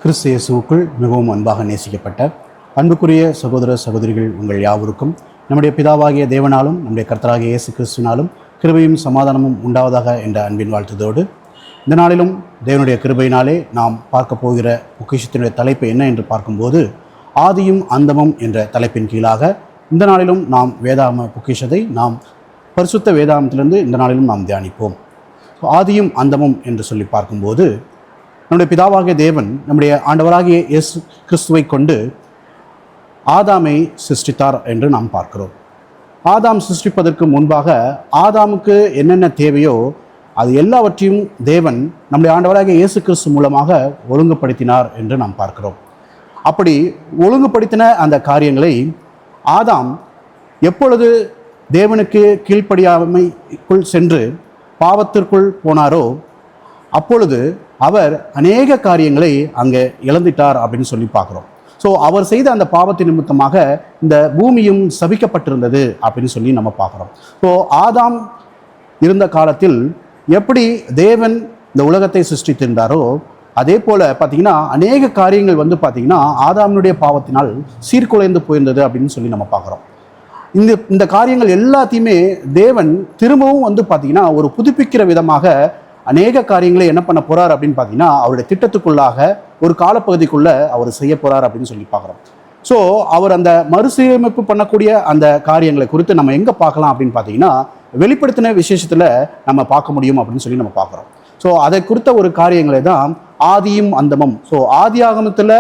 கிறிஸ்து இயேசுவுக்குள் மிகவும் அன்பாக நேசிக்கப்பட்ட அன்புக்குரிய சகோதர சகோதரிகள் உங்கள் யாவருக்கும் நம்முடைய பிதாவாகிய தேவனாலும் நம்முடைய கர்த்தராகிய இயேசு கிறிஸ்துவினாலும் கிருபையும் சமாதானமும் உண்டாவதாக என்ற அன்பின் வாழ்த்துதோடு இந்த நாளிலும் தேவனுடைய கிருபையினாலே நாம் பார்க்க போகிற பொக்கிஷத்தினுடைய தலைப்பு என்ன என்று பார்க்கும்போது ஆதியும் அந்தமும் என்ற தலைப்பின் கீழாக இந்த நாளிலும் நாம் வேதாம பொக்கிஷத்தை நாம் பரிசுத்த வேதாமத்திலிருந்து இந்த நாளிலும் நாம் தியானிப்போம். ஆதியும் அந்தமும் என்று சொல்லி பார்க்கும்போது நம்முடைய பிதாவாகிய தேவன் நம்முடைய ஆண்டவராகிய இயேசு கிறிஸ்துவை கொண்டு ஆதாமை சிருஷ்டித்தார் என்று நாம் பார்க்கிறோம். ஆதாம் சிருஷ்டிப்பதற்கு முன்பாக ஆதாமுக்கு என்னென்ன தேவையோ அது எல்லாவற்றையும் தேவன் நம்முடைய ஆண்டவராகிய இயேசு கிறிஸ்து மூலமாக ஒழுங்குபடுத்தினார் என்று நாம் பார்க்கிறோம். அப்படி ஒழுங்குபடுத்தின அந்த காரியங்களை ஆதாம் எப்பொழுது தேவனுக்கு கீழ்ப்படியாமைக்குள் சென்று பாவத்திற்குள் போனாரோ அப்பொழுது அவர் அநேக காரியங்களை அங்கே இழந்துட்டார் அப்படின்னு சொல்லி பார்க்குறோம். ஸோ அவர் செய்த அந்த பாவத்தின் நிமித்தமாக இந்த பூமியும் சபிக்கப்பட்டிருந்தது அப்படின்னு சொல்லி நம்ம பார்க்குறோம். ஸோ ஆதாம் இருந்த காலத்தில் எப்படி தேவன் இந்த உலகத்தை சிருஷ்டித்திருந்தாரோ அதே போல் பார்த்திங்கன்னா அநேக காரியங்கள் பார்த்திங்கன்னா ஆதாமினுடைய பாவத்தினால் சீர்குலைந்து போயிருந்தது அப்படின்னு சொல்லி நம்ம பார்க்குறோம். இந்த காரியங்கள் எல்லாத்தையுமே தேவன் திரும்பவும் பார்த்திங்கன்னா ஒரு புதுப்பிக்கிற விதமாக அநேக காரியங்களை என்ன பண்ண போறார் அப்படின்னு பார்த்தீங்கன்னா அவருடைய திட்டத்துக்குள்ளாக ஒரு காலப்பகுதிக்குள்ள அவர் செய்ய போறார் அப்படின்னு சொல்லி பார்க்குறோம். ஸோ அவர் அந்த மறுசீரமைப்பு பண்ணக்கூடிய அந்த காரியங்களை குறித்து நம்ம எங்கே பார்க்கலாம் அப்படின்னு பார்த்தீங்கன்னா வெளிப்படுத்தின விசேஷத்தில் நம்ம பார்க்க முடியும் அப்படின்னு சொல்லி நம்ம பார்க்குறோம். ஸோ அதை குறித்த ஒரு காரியங்களை தான் ஆதியும் அந்தமும். ஸோ ஆதி ஆகமத்தில்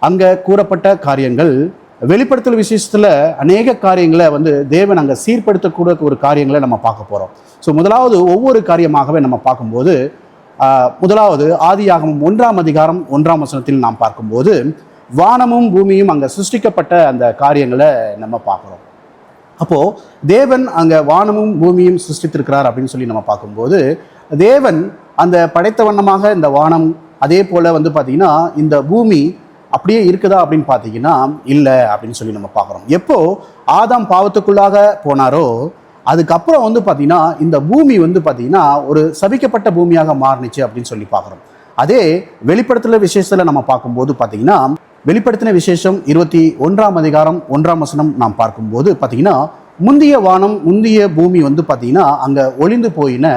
அங்கே கூறப்பட்ட காரியங்கள் வெளிப்படுத்தல் விசேஷத்தில் அநேக காரியங்களை தேவன் அங்கே சீர்படுத்தக்கூடிய ஒரு காரியங்களை நம்ம பார்க்க போகிறோம். ஸோ முதலாவது ஒவ்வொரு காரியமாகவே நம்ம பார்க்கும்போது முதலாவது ஆதியாகமம் 1ஆம் அதிகாரம் 1ஆம் வசனத்தில் நாம் பார்க்கும்போது வானமும் பூமியும் அங்கே சிருஷ்டிக்கப்பட்ட அந்த காரியங்களை நம்ம பார்க்குறோம். அப்போது தேவன் அங்கே வானமும் பூமியும் சிருஷ்டித்திருக்கிறார் அப்படின்னு சொல்லி நம்ம பார்க்கும்போது தேவன் அந்த படைத்த வண்ணமாக இந்த வானம் அதே போல் பார்த்திங்கன்னா இந்த பூமி அப்படியே இருக்குதா அப்படின்னு பார்த்தீங்கன்னா இல்லை அப்படின்னு சொல்லி நம்ம பார்க்குறோம். எப்போ ஆதாம் பாவத்துக்குள்ளாக போனாரோ அதுக்கப்புறம் பார்த்தீங்கன்னா இந்த பூமி பார்த்திங்கன்னா ஒரு சபிக்கப்பட்ட பூமியாக மாறினுச்சு அப்படின்னு சொல்லி பார்க்குறோம். அதே வெளிப்படுத்தின விசேஷத்தில் நம்ம பார்க்கும்போது பார்த்தீங்கன்னா வெளிப்படுத்தின விசேஷம் 21ஆம் அதிகாரம் 1ஆம் வசனம் நாம் பார்க்கும்போது பார்த்தீங்கன்னா முந்திய வானம் முந்திய பூமி பார்த்தீங்கன்னா அங்கே ஒளிந்து போயின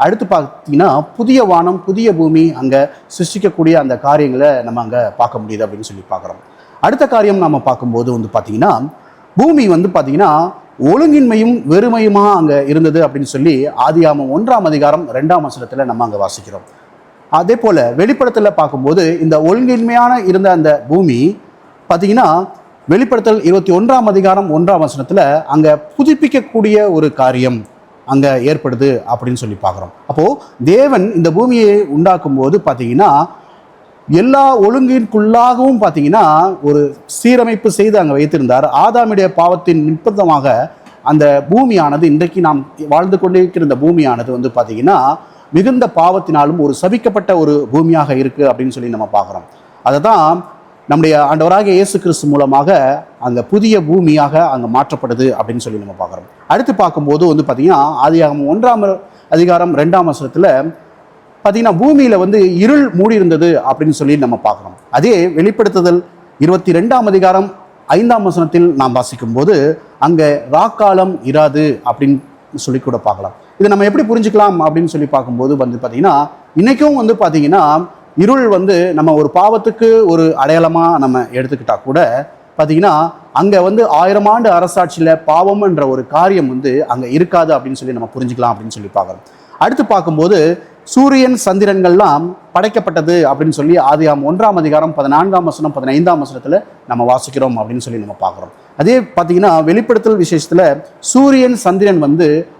அடுத்து பார்த்தீங்கன்னா புதிய வானம் புதிய பூமி அங்கே சிருஷ்டிக்கக்கூடிய அந்த காரியங்களை நம்ம அங்கே பார்க்க முடியுது அப்படின்னு சொல்லி பார்க்குறோம். அடுத்த காரியம் நம்ம பார்க்கும்போது பார்த்தீங்கன்னா பூமி பார்த்தீங்கன்னா ஒழுங்கின்மையும் வெறுமையுமா அங்கே இருந்தது அப்படின்னு சொல்லி ஆதியாகமம் 1ஆம் அதிகாரம் 2ஆம் வசனத்தில் நம்ம அங்கே வாசிக்கிறோம். அதே போல் வெளிப்படுத்தல பார்க்கும்போது இந்த ஒழுங்கின்மையான இருந்த அந்த பூமி பார்த்தீங்கன்னா வெளிப்படுத்தல் 21ஆம் அதிகாரம் 1ஆம் வசனத்தில் அங்கே புதுப்பிக்கக்கூடிய ஒரு காரியம் அங்கே ஏற்படுது அப்படின்னு சொல்லி பார்க்குறோம். அப்போது தேவன் இந்த பூமியை உண்டாக்கும் போது பார்த்தீங்கன்னா எல்லா ஒழுங்கிற்குள்ளாகவும் பார்த்தீங்கன்னா ஒரு சீரமைப்பு செய்து அங்கே வைத்திருந்தார். ஆதாமுடைய பாவத்தின் நிமித்தமாக அந்த பூமியானது இன்றைக்கு நாம் வாழ்ந்து கொண்டிருக்கிற இந்த பூமியானது பார்த்தீங்கன்னா மிகுந்த பாவத்தினாலும் ஒரு சபிக்கப்பட்ட ஒரு பூமியாக இருக்குது அப்படின்னு சொல்லி நம்ம பார்க்குறோம். அதை தான் நம்முடைய ஆண்டவராகிய இயேசு கிறிஸ்து மூலமாக அங்கே புதிய பூமியாக அங்கே மாற்றப்படுது அப்படின்னு சொல்லி நம்ம பார்க்குறோம். அடுத்து பார்க்கும்போது பார்த்தீங்கன்னா ஆதியாகமம் 1ஆம் அதிகாரம் 2ஆம் வசனத்தில் பார்த்தீங்கன்னா பூமியில் இருள் மூடி இருந்தது அப்படின்னு சொல்லி நம்ம பார்க்குறோம். அதே வெளிப்படுத்துதல் 22ஆம் அதிகாரம் 5ஆம் வசனத்தில் நாம் வாசிக்கும் போது அங்கே ராக்காலம் இராது அப்படின்னு சொல்லி கூட பார்க்கலாம். இதை நம்ம எப்படி புரிஞ்சுக்கலாம் அப்படின்னு சொல்லி பார்க்கும்போது பார்த்தீங்கன்னா இன்றைக்கும் பார்த்தீங்கன்னா இருள் நம்ம ஒரு பாவத்துக்கு ஒரு அடையாளமாக நம்ம எடுத்துக்கிட்டா கூட பார்த்தீங்கன்னா அங்கே 1000 ஆண்டு அரசாட்சியில் பாவம்ன்ற ஒரு காரியம் அங்கே இருக்காது அப்படின்னு சொல்லி நம்ம புரிஞ்சுக்கலாம் அப்படின்னு சொல்லி பார்க்குறோம். அடுத்து பார்க்கும்போது சூரியன் சந்திரன்கள்லாம் படைக்கப்பட்டது அப்படின்னு சொல்லி ஆதியாகமம் 1ஆம் அதிகாரம் 14ஆம் வசனம் 15ஆம் வசனத்தில் நம்ம வாசிக்கிறோம் அப்படின்னு சொல்லி நம்ம பார்க்குறோம். அதே பார்த்தீங்கன்னா வெளிப்படுத்தல் விசேஷத்தில் சூரியன் சந்திரன்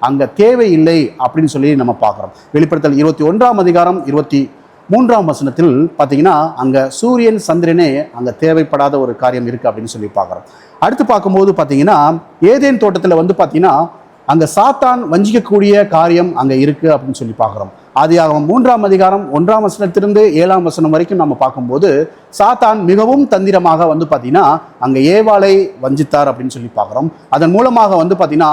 அங்கே தேவையில்லை அப்படின்னு சொல்லி நம்ம பார்க்குறோம். வெளிப்படுத்தல் 21ஆம் அதிகாரம் 23ஆம் வசனத்தில் பார்த்தீங்கன்னா அங்கே சூரியன் சந்திரனே அங்கே தேவைப்படாத ஒரு காரியம் இருக்குது அப்படின்னு சொல்லி பார்க்குறோம். அடுத்து பார்க்கும்போது பார்த்தீங்கன்னா ஏதேன் தோட்டத்தில் பார்த்தீங்கன்னா அங்கே சாத்தான் வஞ்சிக்கக்கூடிய காரியம் அங்கே இருக்குது அப்படின்னு சொல்லி பார்க்குறோம். ஆதியாகமம் 3ஆம் அதிகாரம் 1ஆம் வசனத்திலிருந்து 7ஆம் வசனம் வரைக்கும் நம்ம பார்க்கும்போது சாத்தான் மிகவும் தந்திரமாக பார்த்தீங்கன்னா அங்கே ஏவாளை வஞ்சித்தார் அப்படின்னு சொல்லி பார்க்குறோம். அதன் மூலமாக பார்த்தீங்கன்னா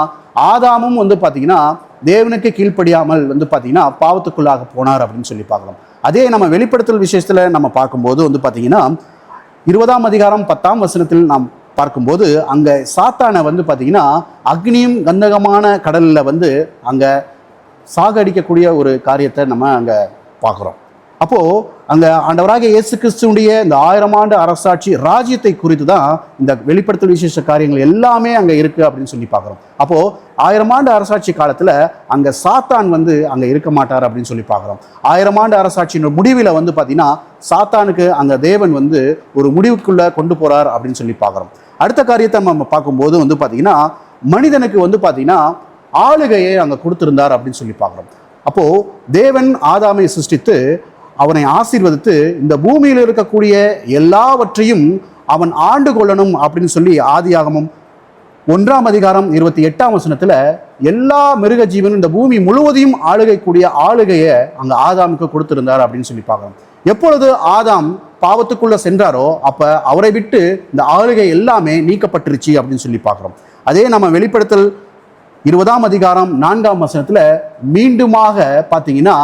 ஆதாமும் பார்த்தீங்கன்னா தேவனுக்கு கீழ்ப்படியாமல் பார்த்தீங்கன்னா பாவத்துக்குள்ளாக போனார் அப்படின்னு சொல்லி பார்க்கலாம். அதே நம்ம வெளிப்படுத்தல் விசேஷத்தில் நம்ம பார்க்கும்போது வந்து பார்த்தீங்கன்னா 20ஆம் அதிகாரம் 10ஆம் வசனத்தில் நாம் பார்க்கும்போது அங்கே சாத்தானை வந்து பார்த்தீங்கன்னா அக்னியும் கந்தகமான கடலில் வந்து அங்கே சாகடிக்கக்கூடிய ஒரு காரியத்தை நம்ம அங்கே பார்க்குறோம். அப்போது அங்கே ஆண்டவராகிய இயேசு கிறிஸ்துடைய இந்த 1000 ஆண்டு அரசாட்சி ராஜ்யத்தை குறித்து தான் இந்த வெளிப்படுத்தல் விசேஷ காரியங்கள் எல்லாமே அங்கே இருக்குது அப்படின்னு சொல்லி பார்க்குறோம். அப்போது 1000 ஆண்டு அரசாட்சி காலத்தில் அங்கே சாத்தான் வந்து அங்கே இருக்க மாட்டார் அப்படின்னு சொல்லி பார்க்குறோம். 1000 ஆண்டு அரசாட்சியின் முடிவில் வந்து பார்த்தீங்கன்னா சாத்தானுக்கு அங்கே தேவன் வந்து ஒரு முடிவுக்குள்ளே கொண்டு போகிறார் அப்படின்னு சொல்லி பார்க்குறோம். அடுத்த காரியத்தை நம்ம பார்க்கும்போது வந்து பார்த்தீங்கன்னா மனிதனுக்கு வந்து பார்த்தீங்கன்னா ஆளுகையை அங்கே கொடுத்திருந்தார் அப்படின்னு சொல்லி பார்க்குறோம். அப்போது தேவன் ஆதாமை சிருஷ்டித்து அவனை ஆசீர்வதித்து இந்த பூமியில் இருக்கக்கூடிய எல்லாவற்றையும் அவன் ஆண்டு கொள்ளணும் அப்படின்னு சொல்லி ஆதியாகமம் 1ஆம் அதிகாரம் 28ஆம் வசனத்தில் எல்லா மிருக ஜீவனும் இந்த பூமி முழுவதையும் ஆளுகைக்கூடிய ஆளுகையை அங்கே ஆதாமுக்கு கொடுத்திருந்தார் அப்படின்னு சொல்லி பார்க்குறோம். எப்பொழுது ஆதாம் பாவத்துக்குள்ள சென்றாரோ அப்போ அவரை விட்டு இந்த ஆளுகை எல்லாமே நீக்கப்பட்டுருச்சு அப்படின்னு சொல்லி பார்க்குறோம். அதே நம்ம வெளிப்படுத்தல் 20ஆம் அதிகாரம் 4ஆம் வசனத்தில் மீண்டுமாக பார்த்தீங்கன்னா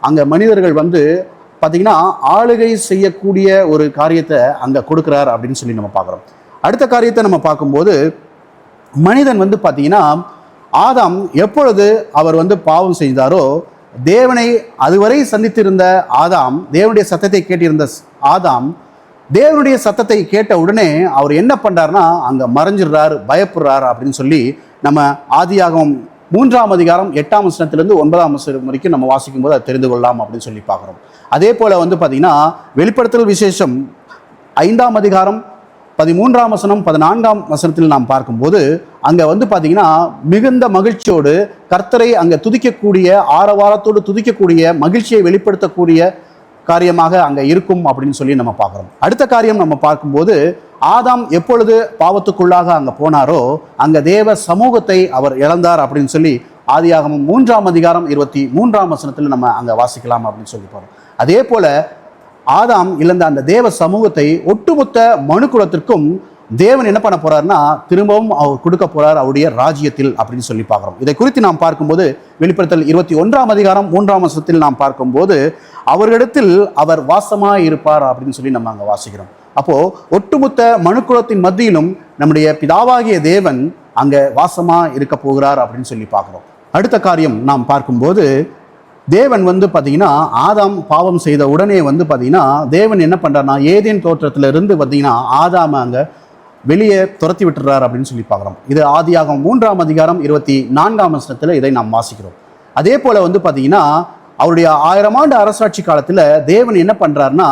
அங்கே மனிதர்கள் வந்து பார்த்தீங்கன்னா ஆளுகை செய்யக்கூடிய ஒரு காரியத்தை அங்கே கொடுக்குறார் அப்படின்னு சொல்லி நம்ம பார்க்குறோம். அடுத்த காரியத்தை நம்ம பார்க்கும்போது மனிதன் வந்து பார்த்தீங்கன்னா ஆதாம் எப்பொழுது அவர் வந்து பாவம் செய்தாரோ தேவனை அதுவரை சந்தித்திருந்த ஆதாம், தேவனுடைய சத்தத்தை கேட்டிருந்த ஆதாம், தேவனுடைய சத்தத்தை கேட்ட உடனே அவர் என்ன பண்ணுறாருன்னா அங்கே மறைஞ்சிடுறார், பயப்படுறார் அப்படின்னு சொல்லி நம்ம ஆதியாகமம் 3ஆம் அதிகாரம் 8ஆம் வசனத்திலிருந்து 9ஆம் வசனம் வரைக்கும் நம்ம வாசிக்கும் போது அதை தெரிந்து கொள்ளலாம் அப்படின்னு சொல்லி பார்க்குறோம். அதே போல் வந்து பார்த்தீங்கன்னா வெளிப்படுத்தல் விசேஷம் 5ஆம் அதிகாரம் 13ஆம் வசனம் 14ஆம் வசனத்தில் நாம் பார்க்கும்போது அங்கே வந்து பார்த்தீங்கன்னா மிகுந்த மகிழ்ச்சியோடு கர்த்தரை அங்கே துதிக்கக்கூடிய ஆரவாரத்தோடு துதிக்கக்கூடிய மகிழ்ச்சியை வெளிப்படுத்தக்கூடிய காரியமாக அங்கே இருக்கும் அப்படின்னு சொல்லி நம்ம பார்க்குறோம். அடுத்த காரியம் நம்ம பார்க்கும்போது ஆதாம் எப்பொழுது பாவத்துக்குள்ளாக அங்கே போனாரோ அங்கே தேவ சமூகத்தை அவர் இழந்தார் அப்படின்னு சொல்லி ஆதியாகமம் 3ஆம் அதிகாரம் 23ஆம் வசனத்தில் நம்ம அங்கே வாசிக்கலாம் அப்படின்னு சொல்லி போகிறோம். அதே போல ஆதாம் இழந்த அந்த தேவ சமூகத்தை ஒட்டுமொத்த மனுக்குலத்திற்கும் தேவன் என்ன பண்ண போறாருன்னா திரும்பவும் அவர் கொடுக்க போறார் அவருடைய ராஜ்யத்தில் அப்படின்னு சொல்லி பார்க்குறோம். இதை குறித்து நாம் பார்க்கும்போது வெளிப்படுத்தல் 21ஆம் அதிகாரம் 3ஆம் வசனத்தில் நாம் பார்க்கும்போது அவர்களிடத்தில் அவர் வாசமாய் இருப்பார் அப்படின்னு சொல்லி நம்ம அங்கே வாசிக்கிறோம். அப்போ ஒட்டுமொத்த மனுக்குலத்தின் மத்தியிலும் நம்முடைய பிதாவாகிய தேவன் அங்கே வாசமா இருக்க போகிறார் அப்படின்னு சொல்லி பார்க்குறோம். அடுத்த காரியம் நாம் பார்க்கும்போது தேவன் வந்து பார்த்தீங்கன்னா ஆதாம் பாவம் செய்த உடனே வந்து பார்த்தீங்கன்னா தேவன் என்ன பண்ணுறாருனா ஏதேன் தோற்றத்திலிருந்து பார்த்தீங்கன்னா ஆதாம் அங்கே வெளியே துரத்தி விட்டுறார் அப்படின்னு சொல்லி பார்க்குறோம். இது ஆதியாகமம் 3ஆம் அதிகாரம் 24ஆம் வசனத்தில் இதை நாம் வாசிக்கிறோம். அதே போல் வந்து பார்த்தீங்கன்னா அவருடைய 1000 ஆண்டு அரசாட்சி காலத்தில் தேவன் என்ன பண்ணுறாருனா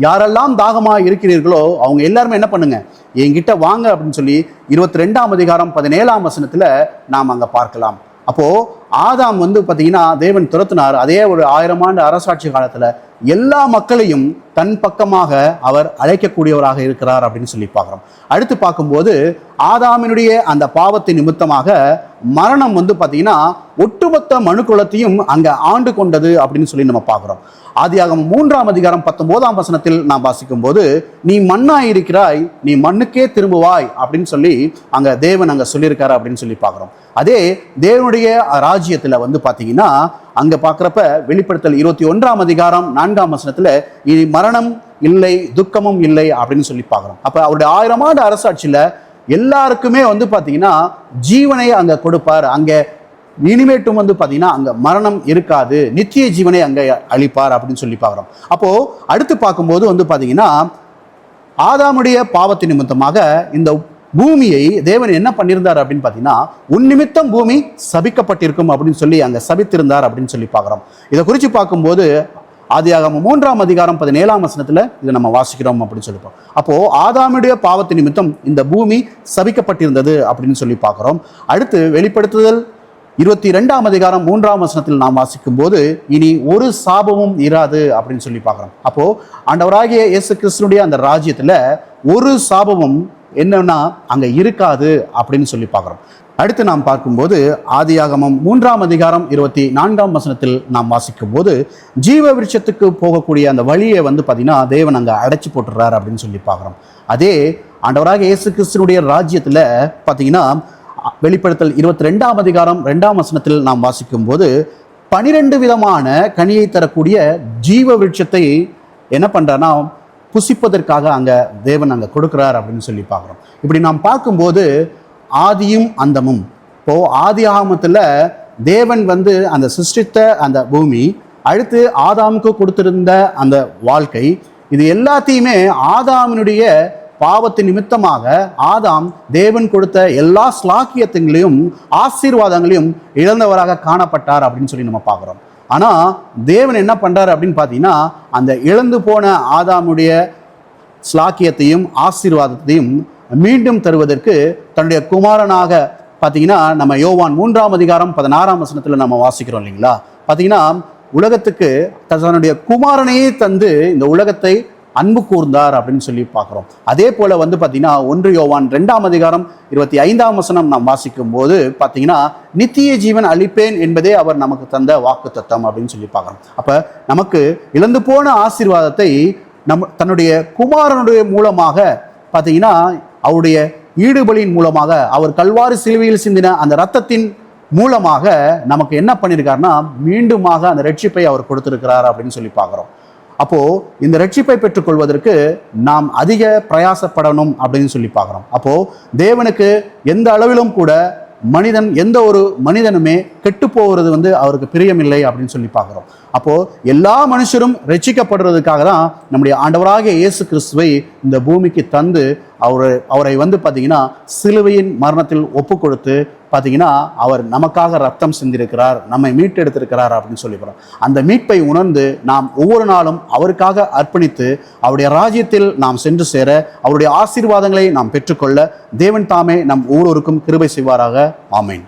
யாரெல்லாம் தாகமாக இருக்கிறீர்களோ அவங்க எல்லாருமே என்ன பண்ணுங்க என்கிட்ட வாங்க அப்படின்னு சொல்லி 22ஆம் அதிகாரம் 17ஆம் வசனத்தில் நாம் அங்கே பார்க்கலாம். அப்போது ஆதாம் வந்து பார்த்தீங்கன்னா தேவன் துரத்தினார். அதே ஒரு 1000 ஆண்டு அரசாட்சி காலத்தில் எல்லா மக்களையும் தன் பக்கமாக அவர் அழைக்கக்கூடியவராக இருக்கிறார் அப்படின்னு சொல்லி பார்க்குறோம். அடுத்து பார்க்கும்போது ஆதாமினுடைய அந்த பாவத்தின் நிமித்தமாக மரணம் வந்து பார்த்தீங்கன்னா ஒட்டுமொத்த மனுக்குலத்தையும் அங்கே ஆண்டு கொண்டது அப்படின்னு சொல்லி நம்ம பார்க்குறோம். ஆதியாகமம் 3ஆம் அதிகாரம் 19ஆம் வசனத்தில் நாம் வாசிக்கும் போது நீ மண்ணாய் இருக்கிறாய், நீ மண்ணுக்கே திரும்புவாய் அப்படின்னு சொல்லி அங்கே தேவன் அங்கே சொல்லியிருக்காரு அப்படின்னு சொல்லி பார்க்குறோம். அதே தேவனுடைய ராஜ்யத்தில் வந்து பார்த்தீங்கன்னா அங்கே பார்க்குறப்ப வெளிப்படுத்தல் 21ஆம் அதிகாரம் 4ஆம் வசனத்தில் இனி மரணம் இல்லை, துக்கமும் இல்லை அப்படின்னு சொல்லி பார்க்குறோம். அப்போ அவருடைய 1000 ஆண்டு அரசாட்சியில் எல்லாருக்குமே வந்து பார்த்தீங்கன்னா ஜீவனை அங்கே கொடுப்பார். அங்கே இனிமேட்டும் வந்து பார்த்தீங்கன்னா அங்கே மரணம் இருக்காது, நித்திய ஜீவனை அங்கே அளிப்பார் அப்படின்னு சொல்லி பார்க்குறோம். அப்போது அடுத்து பார்க்கும்போது வந்து பார்த்தீங்கன்னா ஆதாமுடைய பாவத்தின் நிமித்தமாக இந்த பூமியை தேவன் என்ன பண்ணியிருந்தார் அப்படின்னு பார்த்தீங்கன்னா உன் நிமித்தம் பூமி சபிக்கப்பட்டிருக்கும் அப்படின்னு சொல்லி அங்கே சபித்திருந்தார் அப்படின்னு சொல்லி பார்க்குறோம். இதை குறித்து பார்க்கும்போது ஆதியாகமம் 3ஆம் அதிகாரம் 17ஆம் வசனத்தில் இதை நம்ம வாசிக்கிறோம் அப்படின்னு சொல்லிப்போம். அப்போது ஆதாமுடைய பாவத்தின் நிமித்தம் இந்த பூமி சபிக்கப்பட்டிருந்தது அப்படின்னு சொல்லி பார்க்குறோம். அடுத்து வெளிப்படுத்துதல் 22ஆம் அதிகாரம் 3ஆம் வசனத்தில் நாம் வாசிக்கும் போது இனி ஒரு சாபமும் இராது அப்படின்னு சொல்லி பார்க்குறோம். அப்போது ஆண்டவராகிய இயேசு கிறிஸ்துனுடைய அந்த ராஜ்யத்தில் ஒரு சாபமும் என்னன்னா அங்கே இருக்காது அப்படின்னு சொல்லி பார்க்குறோம். அடுத்து நாம் பார்க்கும்போது ஆதியாகமம் 3ஆம் அதிகாரம் 24ஆம் வசனத்தில் நாம் வாசிக்கும் போது ஜீவ விருட்சத்துக்கு போகக்கூடிய அந்த வழியை வந்து பார்த்தீங்கன்னா தேவன் அங்கே அடைச்சி போட்டுறார் அப்படின்னு சொல்லி பார்க்குறோம். அதே ஆண்டவராக இயேசு கிறிஸ்துனுடைய ராஜ்யத்தில் பார்த்தீங்கன்னா வெளிப்படுத்தல் 22ஆம் அதிகாரம் 2ஆம் வசனத்தில் நாம் வாசிக்கும் போது 12 விதமான கனியை தரக்கூடிய ஜீவ விருட்சத்தை என்ன பண்றாருன்னா புசிப்பதற்காக அங்க தேவன் அங்க கொடுக்கிறார் அப்படின்னு சொல்லி பார்க்குறோம். இப்படி நாம் பார்க்கும்போது ஆதியும் அந்தமும், இப்போ ஆதி ஆகமத்துல தேவன் அந்த சிருஷ்டித்த அந்த பூமி, அடுத்து ஆதாமுக்கு கொடுத்திருந்த அந்த வாழ்க்கை, இது எல்லாத்தையுமே ஆதாமினுடைய பாவத்தின் நிமித்தமாக ஆதாம் தேவன் கொடுத்த எல்லா ஸ்லாக்கியத்தையும் ஆசீர்வாதங்களையும் இழந்தவராக காணப்பட்டார் அப்படின்னு சொல்லி நம்ம பார்க்குறோம். ஆனா தேவன் என்ன பண்றாரு அப்படின்னு பார்த்தீங்கன்னா, அந்த இழந்து போன ஆதாமுடைய ஸ்லாக்கியத்தையும் ஆசீர்வாதத்தையும் மீண்டும் தருவதற்கு தன்னுடைய குமாரனாக பார்த்தீங்கன்னா, நம்ம யோவான் 3:16 நம்ம வாசிக்கிறோம் இல்லைங்களா? பார்த்தீங்கன்னா, உலகத்துக்கு தன்னுடைய குமாரனையே தந்து இந்த உலகத்தை அன்பு கூர்ந்தார் அப்படின்னு சொல்லி பார்க்குறோம். அதே போல பார்த்தீங்கன்னா 1 யோவான் 2:25 நாம் வாசிக்கும் போது பார்த்தீங்கன்னா, நித்திய ஜீவன் அளிப்பேன் என்பதே அவர் நமக்கு தந்த வாக்குத்தத்தம் அப்படின்னு சொல்லி பார்க்குறோம். அப்போ நமக்கு இழந்து போன ஆசீர்வாதத்தை தன்னுடைய குமாரனுடைய மூலமாக பார்த்தீங்கன்னா, அவருடைய ஈடுபலியின் மூலமாக, அவர் கல்வாரி சிலுவையில் சிந்தின அந்த இரத்தத்தின் மூலமாக நமக்கு என்ன பண்ணியிருக்காருன்னா, மீண்டுமாக அந்த ரட்சிப்பை அவர் கொடுத்திருக்கிறார் அப்படின்னு சொல்லி பார்க்குறோம். அப்போ இந்த ரட்சிப்பை பெற்றுக்கொள்வதற்கு நாம் அதிக பிரயாசப்படணும் அப்படின்னு சொல்லி பார்க்குறோம். அப்போ தேவனுக்கு எந்த அளவிலும் கூட எந்த ஒரு மனிதனுமே கெட்டு போகிறது அவருக்கு பிரியமில்லை அப்படின்னு சொல்லி பார்க்குறோம். அப்போ எல்லா மனுஷரும் ரட்சிக்கப்படுறதுக்காக தான் நம்முடைய ஆண்டவராகிய இயேசு கிறிஸ்துவை இந்த பூமிக்கு தந்து அவரை பார்த்தீங்கன்னா சிலுவையின் மரணத்தில் ஒப்பு கொடுத்து பார்த்தீங்கன்னா, அவர் நமக்காக ரத்தம் சிந்திருக்கிறார், நம்மை மீட்டெடுத்திருக்கிறார் அப்படின்னு சொல்லிக்கிறோம். அந்த மீட்பை உணர்ந்து நாம் ஒவ்வொரு நாளும் அவருக்காக அர்ப்பணித்து அவருடைய ராஜ்யத்தில் நாம் சென்று சேர, அவருடைய ஆசீர்வாதங்களை நாம் பெற்றுக்கொள்ள தேவன் தாமே நம் ஒவ்வொருவருக்கும் கிருபை செய்வாராக. ஆமேன்.